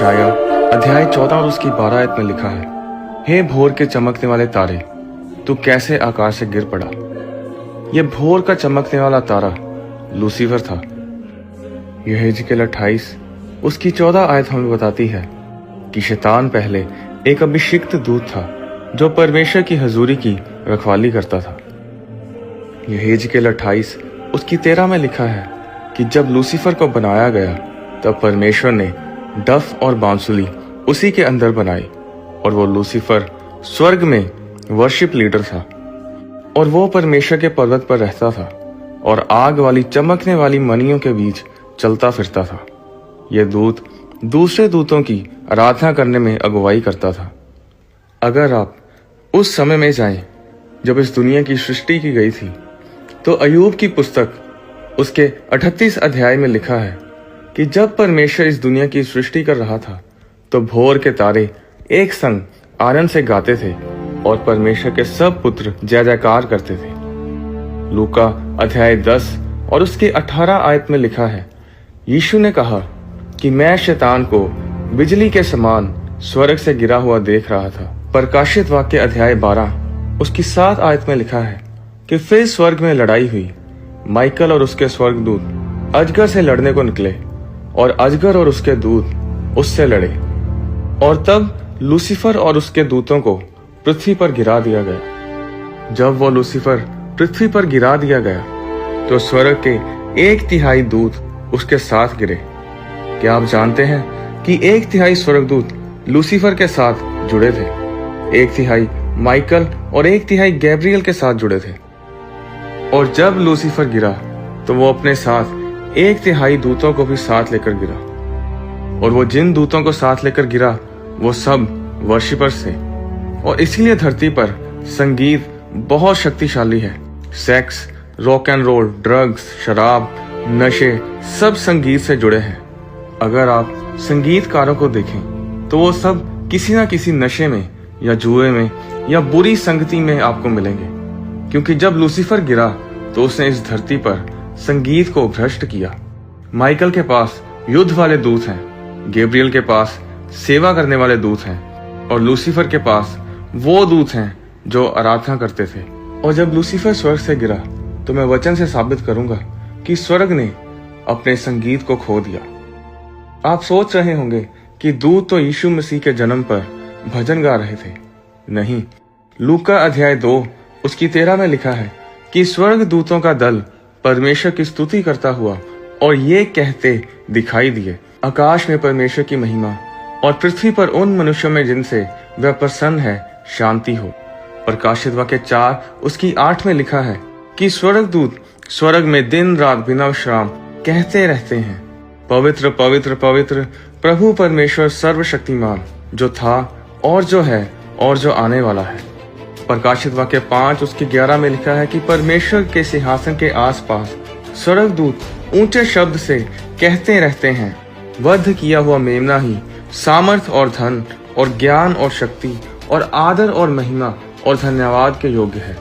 यशाया अध्याय 14 और उसकी 12 आयत में लिखा है, हे भोर के चमकने वाले तारे, तू कैसे आकाश से गिर पड़ा। यह भोर का चमकने वाला तारा लूसीफर था। यहेजकेल 28 उसकी 14 आयत हमें बताती है कि शैतान पहले एक अभिषिक्त दूत था जो परमेश्वर की हजूरी की रखवाली करता था। यहेजकेल 28 उसकी 13 में लिखा है कि जब लूसीफर को बनाया गया तब परमेश्वर ने डफ और बांसुली उसी के अंदर बनाई, और वो लूसीफर स्वर्ग में वर्शिप लीडर था और वो परमेश्वर के पर्वत पर रहता था और आग वाली चमकने वाली मणियों के बीच चलता फिरता था। यह दूत दूसरे दूतों की आराधना करने में अगुवाई करता था। अगर आप उस समय में जाएं जब इस दुनिया की सृष्टि की गई थी, तो अय्यूब की पुस्तक उसके 38 अध्याय में लिखा है कि जब परमेश्वर इस दुनिया की सृष्टि कर रहा था तो भोर के तारे एक संग आनंद से गाते थे और परमेश्वर के सब पुत्र जय जयकार करते थे। लूका अध्याय 10 और उसके 18 आयत में लिखा है, यीशु ने कहा कि मैं शैतान को बिजली के समान स्वर्ग से गिरा हुआ देख रहा था। प्रकाशित वाक्य अध्याय 12 उसकी 7 आयत में लिखा है कि फिर स्वर्ग में लड़ाई हुई। माइकल और उसके स्वर्गदूत अजगर से लड़ने को निकले और अजगर और उसके दूत उससे लड़े, और तब लूसीफर और उसके दूतों को पृथ्वी पर गिरा दिया गया। जब वो लूसीफर पृथ्वी पर गिरा दिया गया तो स्वर्ग के 1/3 दूत उसके साथ गिरे। क्या आप जानते हैं कि 1/3 स्वर्गदूत लूसीफर के साथ जुड़े थे, 1/3 माइकल और 1/3 गैब्रियल के साथ जुड़े थे। और जब लूसीफर गिरा तो वो अपने साथ 1/3 दूतों को भी साथ लेकर गिरा, और वो जिन दूतों को साथ लेकर गिरा वो सब वर्शिपर्स थे। और इसीलिए धरती पर संगीत बहुत शक्तिशाली है। Sex, rock and roll, drugs, शराब, नशे सब संगीत से जुड़े हैं। अगर आप संगीतकारों को देखें तो वो सब किसी न किसी नशे में या जुए में या बुरी संगति में आपको मिलेंगे, क्योंकि जब लूसीफर गिरा तो उसने इस धरती पर संगीत को भ्रष्ट किया। माइकल के पास युद्ध वाले दूत हैं, गैब्रियल के पास सेवा करने वाले दूत हैं, और लूसीफर के पास वो दूत हैं जो आराधना करते थे। और जब लूसीफर स्वर्ग से गिरा तो मैं वचन से साबित करूंगा कि स्वर्ग ने अपने संगीत को खो दिया। आप सोच रहे होंगे कि दूत तो यीशु मसीह के जन्म पर भजन गा रहे थे। नहीं, लूका अध्याय 2 उसकी 13 में लिखा है कि स्वर्ग दूतों का दल परमेश्वर की स्तुति करता हुआ और ये कहते दिखाई दिए, आकाश में परमेश्वर की महिमा और पृथ्वी पर उन मनुष्यों में जिनसे वह प्रसन्न है शांति हो। प्रकाशित वाक्य 4 उसकी 8 में लिखा है कि स्वर्गदूत स्वर्ग में दिन रात बिना विश्राम कहते रहते हैं, पवित्र पवित्र पवित्र प्रभु परमेश्वर सर्वशक्तिमान, जो था और जो है और जो आने वाला है। प्रकाशित वाक्य 5 उसकी 11 में लिखा है कि परमेश्वर के सिंहासन के आसपास स्वर्गदूत ऊंचे शब्द से कहते रहते हैं, वध किया हुआ मेमना ही सामर्थ और धन और ज्ञान और शक्ति और आदर और महिमा और धन्यवाद के योग्य है।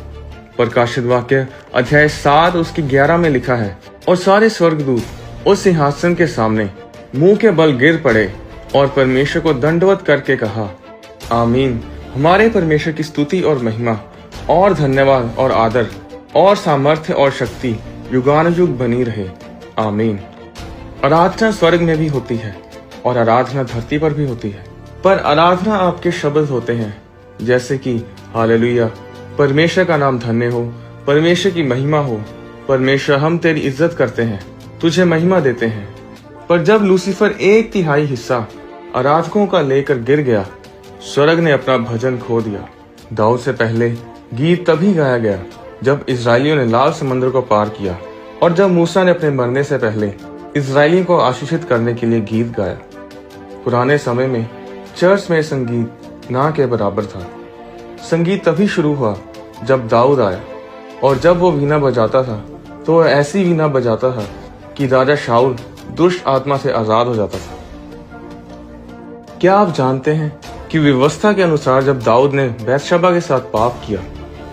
प्रकाशित वाक्य अध्याय 7 उसकी 11 में लिखा है, और सारे स्वर्गदूत उस सिंहासन के सामने मुंह के बल गिर पड़े और परमेश्वर को दंडवत करके कहा, आमीन। हमारे परमेश्वर की स्तुति और महिमा और धन्यवाद और आदर और सामर्थ्य और शक्ति युगानुयुग बनी रहे, आमीन। आराधना स्वर्ग में भी होती है और आराधना धरती पर भी होती है, पर आराधना आपके शब्द होते हैं, जैसे कि हालेलुया, परमेश्वर का नाम धन्य हो, परमेश्वर की महिमा हो, परमेश्वर हम तेरी इज्जत करते हैं, तुझे महिमा देते हैं। पर जब लूसीफर 1/3 हिस्सा आराधकों का लेकर गिर गया, स्वर्ग ने अपना भजन खो दिया। दाऊद से पहले गीत तभी गाया गया जब इजरायलियों ने लाल समुद्र को पार किया, और जब मूसा ने अपने मरने से पहले इजरायलियों को आशीषित करने के लिए गीत गाया। पुराने समय में चर्च में संगीत ना के बराबर था। संगीत तभी शुरू हुआ जब दाऊद आया, और जब वो वीणा बजाता था तो वह ऐसी वीणा बजाता था कि राजा शाऊल दुष्ट आत्मा से आजाद हो जाता था। क्या आप जानते हैं कि व्यवस्था के अनुसार जब दाऊद ने बैतशबा के साथ पाप किया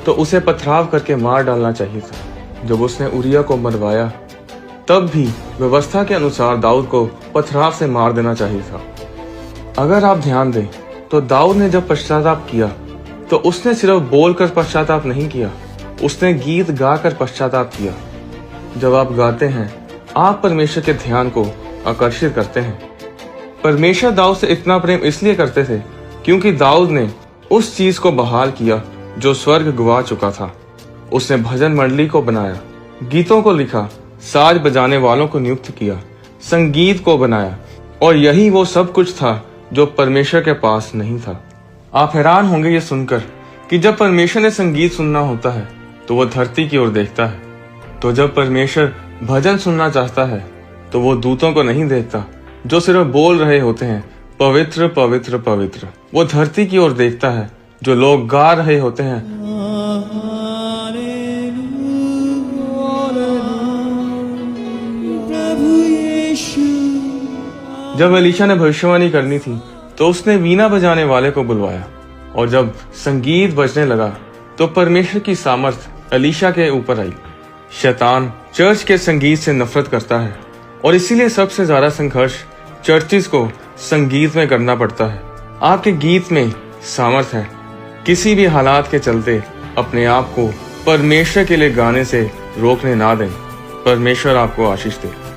तो उसे पथराव करके मार डालना चाहिए था। जब उसने उरिया को मरवाया तब भी व्यवस्था के अनुसार दाऊद को पथराव से मार देना चाहिए था। अगर आप ध्यान दें तो दाऊद ने जब पश्चाताप किया तो उसने सिर्फ बोलकर पश्चाताप नहीं किया, उसने गीत गाकर पश्चाताप किया। जब आप गाते हैं आप परमेश्वर के ध्यान को आकर्षित करते हैं। परमेश्वर दाऊद से इतना प्रेम इसलिए करते थे क्योंकि दाऊद ने उस चीज को बहाल किया जो स्वर्ग गवा चुका था। उसने भजन मंडली को बनाया, गीतों को लिखा, साज बजाने वालों को नियुक्त किया, संगीत को बनाया, और यही वो सब कुछ था जो परमेश्वर के पास नहीं था। आप हैरान होंगे ये सुनकर कि जब परमेश्वर ने संगीत सुनना होता है तो वो धरती की ओर देखता है, तो जब परमेश्वर भजन सुनना चाहता है तो वो दूतों को नहीं देखता जो सिर्फ बोल रहे होते हैं पवित्र पवित्र पवित्र। वो धरती की ओर देखता है जो लोग गा रहे होते हैं जब एलीशा ने भविष्यवाणी करनी थी तो उसने वीणा बजाने वाले को बुलवाया, और जब संगीत बजने लगा तो परमेश्वर की सामर्थ एलीशा के ऊपर आई। शैतान चर्च के संगीत से नफरत करता है और इसीलिए सबसे ज्यादा संघर्ष चर्चिस को संगीत में करना पड़ता है। आपके गीत में सामर्थ है। किसी भी हालात के चलते अपने आप को परमेश्वर के लिए गाने से रोकने ना दें। परमेश्वर आपको आशीष दे।